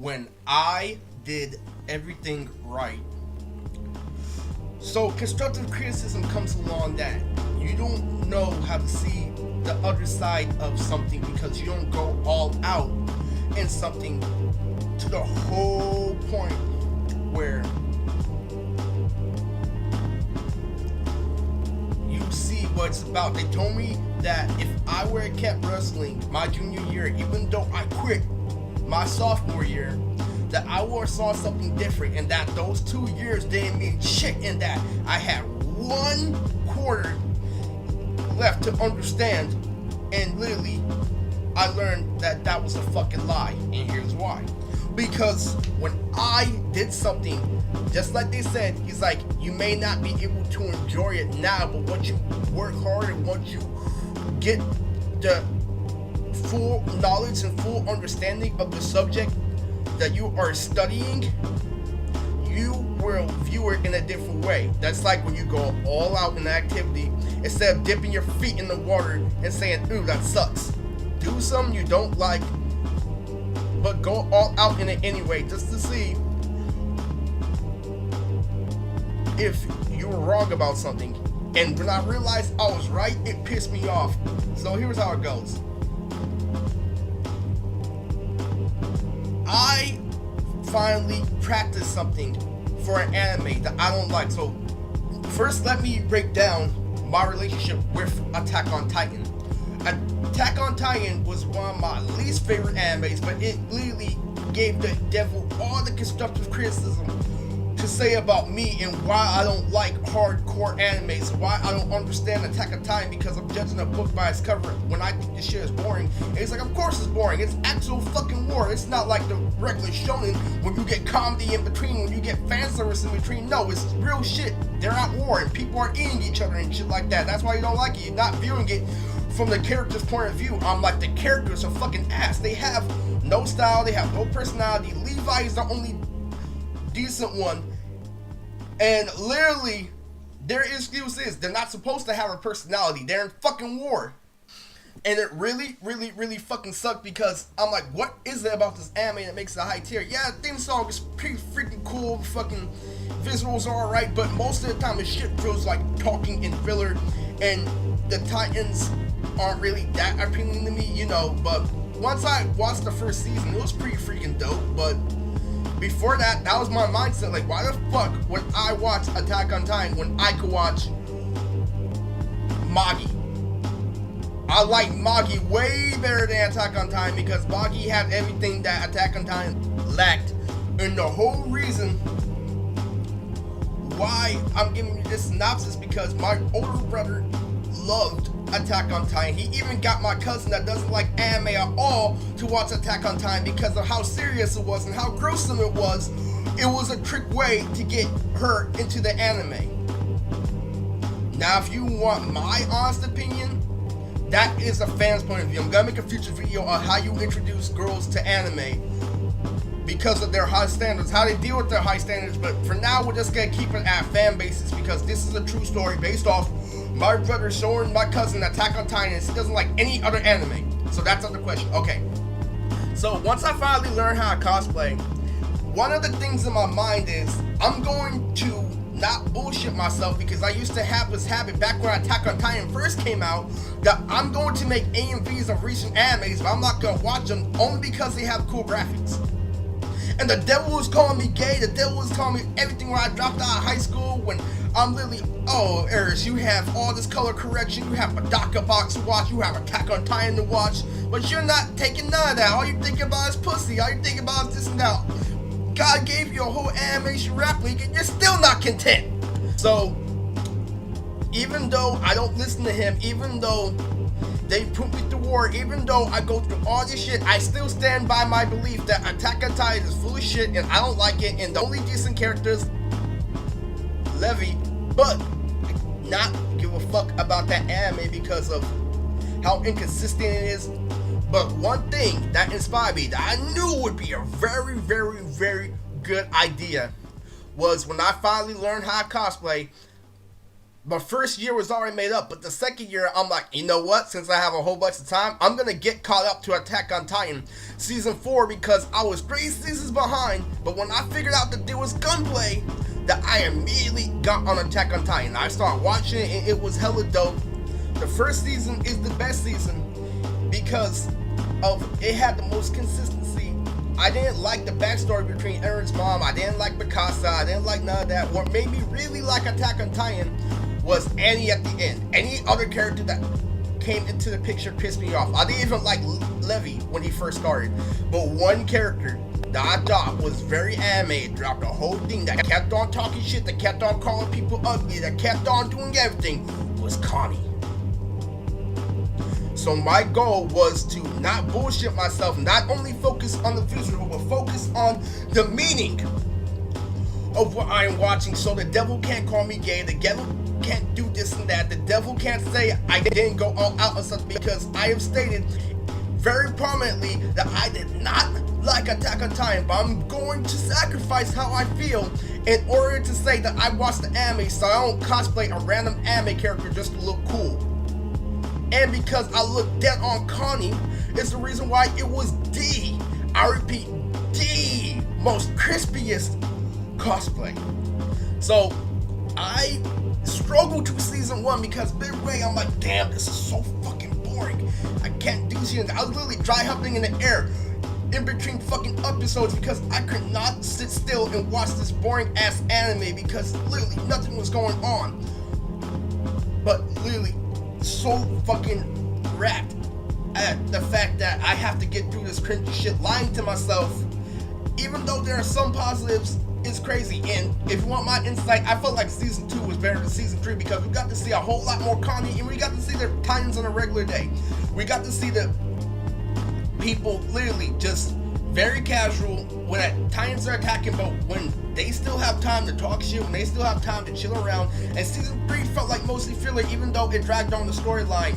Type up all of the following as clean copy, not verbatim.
when I did everything right. So constructive criticism comes along that you don't know how to see the other side of something because you don't go all out in something to the whole point where you see what it's about. They told me that if I were kept wrestling my junior year, even though I quit my sophomore year, that I would have saw something different, and that those 2 years didn't mean shit, and that I had 1 quarter left to understand, and literally I learned that that was a fucking lie, and here's why. Because when I did something, just like they said, he's like, you may not be able to enjoy it now, but once you work hard and once you get the full knowledge and full understanding of the subject that you are studying, you will view it in a different way. That's like when you go all out in an activity, instead of dipping your feet in the water and saying, ooh, that sucks. Do something you don't like, but go all out in it anyway, just to see if you were wrong about something. And when I realized I was right, it pissed me off. So here's how it goes. I finally practiced something for an anime that I don't like. So first, let me break down my relationship with Attack on Titan. Attack on Titan was one of my least favorite animes, but it literally gave the devil all the constructive criticism to say about me and why I don't like hardcore animes, why I don't understand Attack on Titan, because I'm judging a book by its cover when I think this shit is boring. And it's like, of course it's boring. It's actual fucking war. It's not like the regular shonen when you get comedy in between, when you get fan service in between. No, it's real shit. They're at war and people are eating each other and shit like that. That's why you don't like it. You're not viewing it from the character's point of view. I'm like, the characters are fucking ass. They have no style. They have no personality. Levi is the only decent one. And literally, their excuse is they're not supposed to have a personality. They're in fucking war. And it really, really, really fucking sucked because I'm like, what is it about this anime that makes it a high tier? Yeah, the theme song is pretty freaking cool. Fucking visuals are alright, but most of the time the shit feels like talking and filler. And the Titans aren't really that appealing to me, you know. But once I watched the first season, it was pretty freaking dope. But before that, that was my mindset. Like, why the fuck would I watch Attack on Titan when I could watch Magi? I like Magi way better than Attack on Titan because Magi had everything that Attack on Titan lacked. And the whole reason why I'm giving you this synopsis because my older brother loved Attack on Titan. He even got my cousin that doesn't like anime at all to watch Attack on Titan because of how serious it was and how gruesome it was. It was a trick way to get her into the anime. Now, if you want my honest opinion, that is a fan's point of view. I'm gonna make a future video on how you introduce girls to anime because of their high standards, how they deal with their high standards. But for now, we're just gonna keep it at fan basis because this is a true story based off my brother showing my cousin Attack on Titan. He doesn't like any other anime. So that's not the question. Okay. So once I finally learned how to cosplay, one of the things in my mind is I'm going to not bullshit myself because I used to have this habit back when Attack on Titan first came out that I'm going to make AMVs of recent animes, but I'm not going to watch them only because they have cool graphics. And the devil was calling me gay. The devil was calling me everything when I dropped out of high school when I'm literally, oh, Eris, you have all this color correction, you have a Daka box to watch, you have Attack on Titan to watch, but you're not taking none of that. All you think about is pussy. All you think about is this and that. God gave you a whole animation rap league and you're still not content. So, even though I don't listen to him, even though they put me to war, even though I go through all this shit, I still stand by my belief that Attack on Titan is full of shit and I don't like it, and the only decent characters, Levi, but not give a fuck about that anime because of how inconsistent it is. But one thing that inspired me that I knew would be a very, very, very good idea was when I finally learned how to cosplay, the first year was already made up, but the second year, I'm like, you know what? Since I have a whole bunch of time, I'm gonna get caught up to Attack on Titan season 4 because I was 3 seasons behind. But when I figured out that there was gunplay, that I immediately got on Attack on Titan. I started watching it, and it was hella dope. The first season is the best season because of it had the most consistency. I didn't like the backstory between Eren's mom. I didn't like Mikasa. I didn't like none of that. What made me really like Attack on Titan was Annie at the end. Any other character that came into the picture pissed me off. I didn't even like Levi when he first started. But one character that I thought was very anime, dropped the whole thing, that kept on talking shit, that kept on calling people ugly, that kept on doing everything, was Connie. So my goal was to not bullshit myself, not only focus on the visual, but focus on the meaning of what I am watching. So the devil can't call me gay, the devil can't do this and that, the devil can't say I didn't go all out on something, because I have stated very prominently that I did not like Attack on Titan, but I'm going to sacrifice how I feel in order to say that I watched the anime, so I don't cosplay a random anime character just to look cool. And because I look dead on Connie, it's the reason why it was I repeat, the most crispiest cosplay. So I struggled to season 1 because midway I'm like, damn, this is so fucking boring. I can't do season. I was literally dry humping in the air in between fucking episodes because I could not sit still and watch this boring ass anime because literally nothing was going on. But literally so fucking wrapped at the fact that I have to get through this cringy shit, lying to myself. Even though there are some positives, it's crazy. And if you want my insight, I felt like season 2 was better than season 3 because we got to see a whole lot more Connie, and we got to see the Titans on a regular day. We got to see the people literally just very casual when Titans are attacking, but when they still have time to talk shit, when they still have time to chill around. And season 3 felt like mostly filler, even though it dragged on the storyline.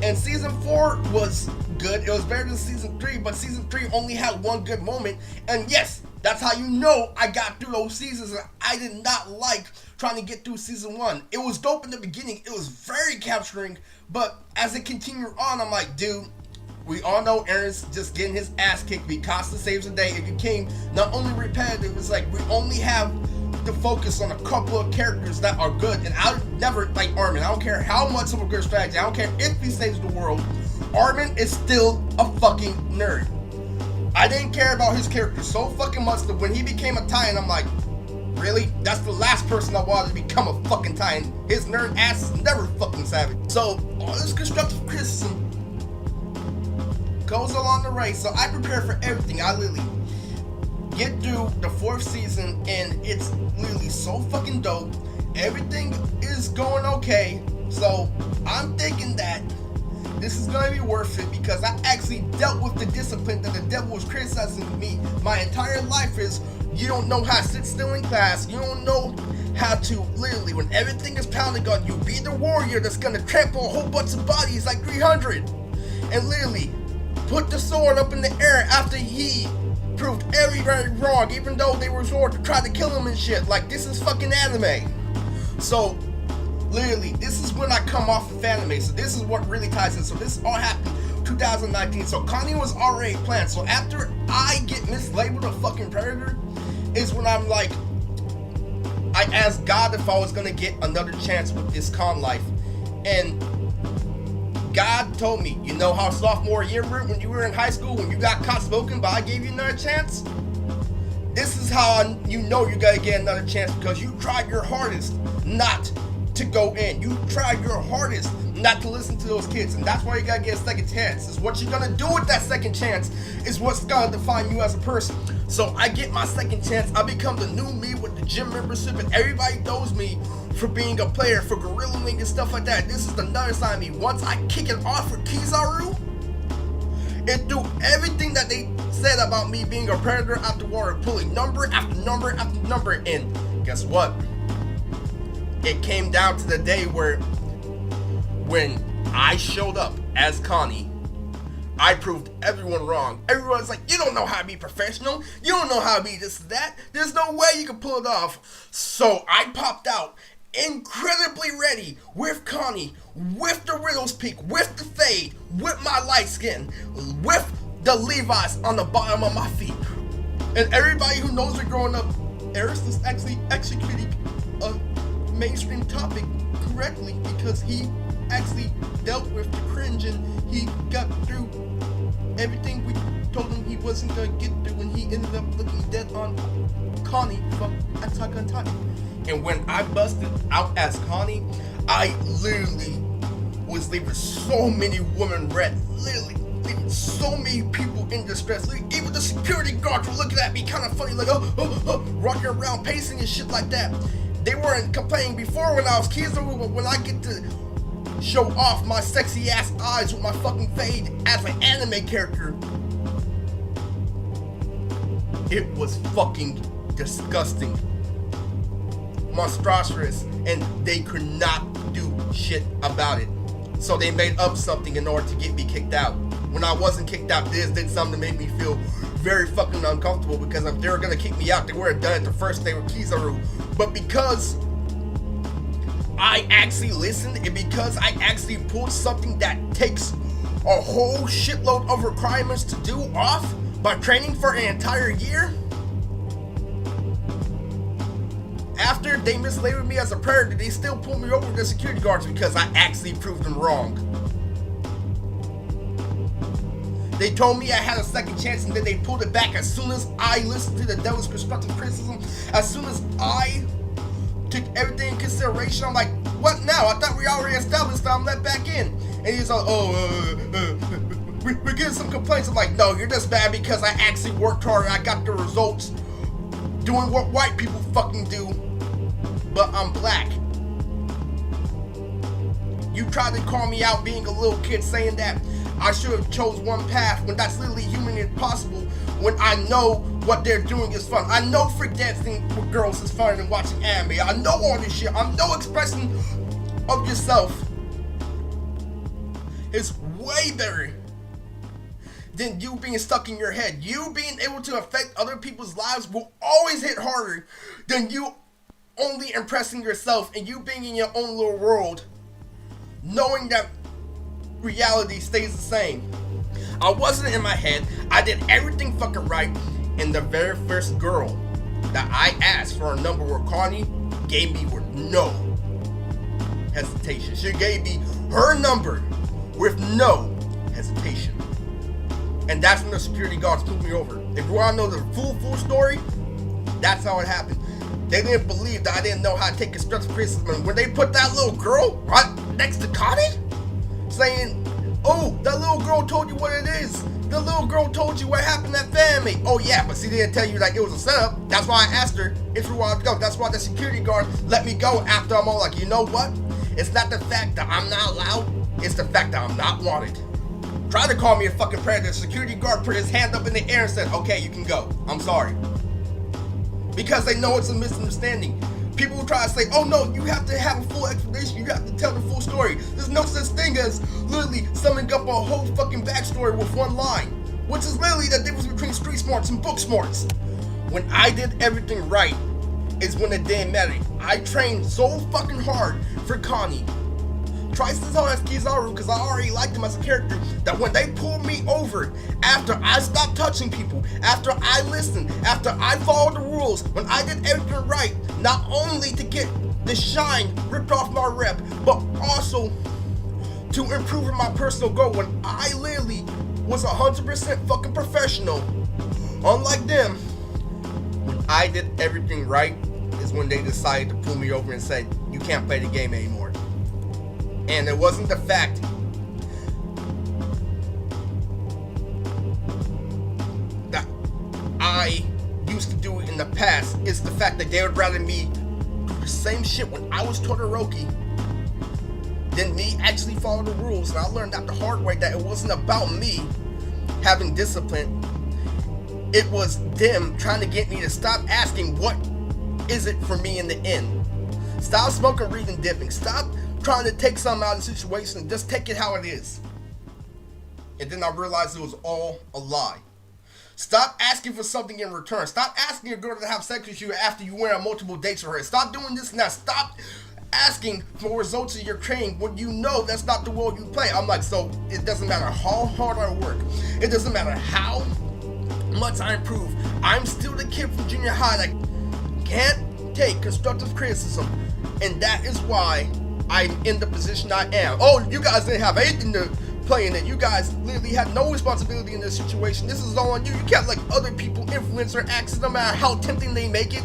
And season 4 was good. It was better than season 3, but season 3 only had one good moment. And yes, that's how you know I got through those seasons. And I did not like trying to get through season 1. It was dope in the beginning. It was very capturing. But as it continued on, I'm like, dude, we all know Eren's just getting his ass kicked. Mikasa saves the day. It became not only repetitive, it's like we only have to focus on a couple of characters that are good. And I never like Armin. I don't care how much of a good strategy. I don't care if he saves the world. Armin is still a fucking nerd. I didn't care about his character so fucking much that when he became a Titan, I'm like, really? That's the last person I wanted to become a fucking Titan. His nerd ass is never fucking savage. So all this constructive criticism goes along the way. So I prepare for everything. I literally get through the 4th season and it's literally so fucking dope. Everything is going okay. So I'm thinking that this is gonna be worth it because I actually dealt with the discipline that the devil was criticizing me my entire life is you don't know how to sit still in class. You don't know how to literally, when everything is pounding on you, be the warrior that's gonna trample a whole bunch of bodies like 300 and literally put the sword up in the air after he proved everybody wrong, even though they were swords to try to kill him and shit. Like, this is fucking anime. So literally, this is when I come off of anime. So this is what really ties in. So this all happened 2019. So Connie was already planned. So after I get mislabeled a fucking predator is when I'm like, I asked God if I was gonna get another chance with this con life. And God told me, you know how sophomore year when you were in high school, when you got caught smoking, but I gave you another chance? This is how you know you gotta get another chance, because you tried your hardest not to go in. You tried your hardest not to listen to those kids, and that's why you gotta get a second chance. Is what you're gonna do with that second chance is what's gonna define you as a person. So I get my second chance. I become the new me with the gym membership, and everybody knows me for being a player, for Gorilla Link and stuff like that. This is another side of me. Once I kick it off with Kizaru, it threw everything that they said about me being a predator out the water, pulling number after number after number. And guess what? It came down to the day where when I showed up as Connie, I proved everyone wrong. Everyone's like, you don't know how to be professional. You don't know how to be this and that. There's no way you can pull it off. So I popped out incredibly ready with Connie, with the Widow's Peak, with the fade, with my light skin, with the Levi's on the bottom of my feet. And everybody who knows me growing up, Eris is actually executing a mainstream topic correctly because he actually dealt with the cringe and he got through everything we told him he wasn't gonna get through, and he ended up looking dead on Connie from Attack on Titan. And when I busted out as Connie, I literally was leaving so many women red, literally leaving so many people in distress. Even the security guards were looking at me kind of funny, like rocking around, pacing and shit like that. They weren't complaining before when I was Kizaru, but when I get to show off my sexy ass eyes with my fucking fade as an anime character, it was fucking disgusting, monstrous, and they could not do shit about it. So they made up something in order to get me kicked out. When I wasn't kicked out, this did something to make me feel very fucking uncomfortable, because if they were gonna kick me out, they would have done it the first day with Kizaru. But because I actually listened, and because I actually pulled something that takes a whole shitload of requirements to do off by training for an entire year, after they mislabeled me as a predator, they still pulled me over with the security guards because I actually proved them wrong. They told me I had a second chance, and then they pulled it back as soon as I listened to the devil's constructive criticism. As soon as I took everything in consideration, I'm like, what now? I thought we already established that I'm let back in. And he's like, we're getting some complaints. I'm like, no, you're just bad because I actually worked hard and I got the results doing what white people fucking do, but I'm black. You tried to call me out being a little kid, saying that I should have chose one path when that's literally humanly impossible, when I know what they're doing is fun. I know freak dancing with girls is fun and watching anime. I know all this shit. I know expressing of yourself is way better than you being stuck in your head. You being able to affect other people's lives will always hit harder than you only impressing yourself and you being in your own little world, knowing that reality stays the same. I wasn't in my head. I did everything fucking right, and the very first girl that I asked for a number with Connie gave me with no hesitation. She gave me her number with no hesitation. And that's when the security guards pulled me over. If you want to know the full story, that's how it happened. They didn't believe that I didn't know how to take constructive criticism. When they put that little girl right next to Connie, saying, oh, that little girl told you what it is. The little girl told you what happened at family. Oh yeah, but she didn't tell you like it was a setup. That's why I asked her if we wanted to go. That's why the security guard let me go after I'm all like, you know what? It's not the fact that I'm not allowed. It's the fact that I'm not wanted. Tried to call me a fucking predator. The security guard put his hand up in the air and said, okay, you can go. I'm sorry. Because they know it's a misunderstanding. People will try to say, oh no, you have to have a full explanation. You have to tell the full story. There's no such thing as literally summing up a whole fucking backstory with one line. Which is literally the difference between street smarts and book smarts. When I did everything right is when it didn't matter. I trained so fucking hard for Connie. Twice as hard as Kizaru, because I already liked him as a character, that when they pulled me over, after I stopped touching people, after I listened, after I followed the rules, when I did everything right, not only to get the shine ripped off my rep, but also to improve in my personal goal, when I literally was 100% fucking professional, unlike them, when I did everything right, is when they decided to pull me over and said, you can't play the game anymore. And it wasn't the fact that I used to do it in the past. It's the fact that they would rather me do the same shit when I was Todoroki than me actually follow the rules. And I learned that the hard way, that it wasn't about me having discipline. It was them trying to get me to stop asking what is it for me in the end. Stop smoking, reading, dipping. Stop trying to take something out of the situation, just take it how it is. And then I realized it was all a lie. Stop asking for something in return. Stop asking your girl to have sex with you after you went on multiple dates with her. Stop doing this and that. Stop asking for results of your training when you know that's not the role you play. I'm like, so it doesn't matter how hard I work, it doesn't matter how much I improve, I'm still the kid from junior high that can't take constructive criticism, and that is why I'm in the position I am. Oh, you guys didn't have anything to play in it. You guys literally had no responsibility in this situation. This is all on you. You can't let other people influence or acts, no matter how tempting they make it.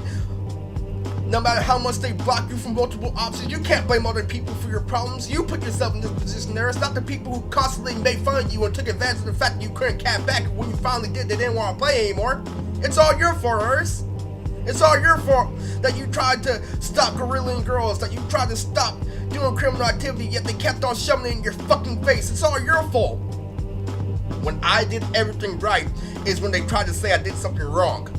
No matter how much they block you from multiple options, you can't blame other people for your problems. You put yourself in this position there. It's not the people who constantly made fun of you and took advantage of the fact that you couldn't cap back, and when you finally did, they didn't want to play anymore. It's all your fault, Urs. It's all your fault that you tried to stop gorillaing girls, that you tried to stop doing criminal activity, yet they kept on shoving it in your fucking face. It's all your fault. When I did everything right is when they tried to say I did something wrong.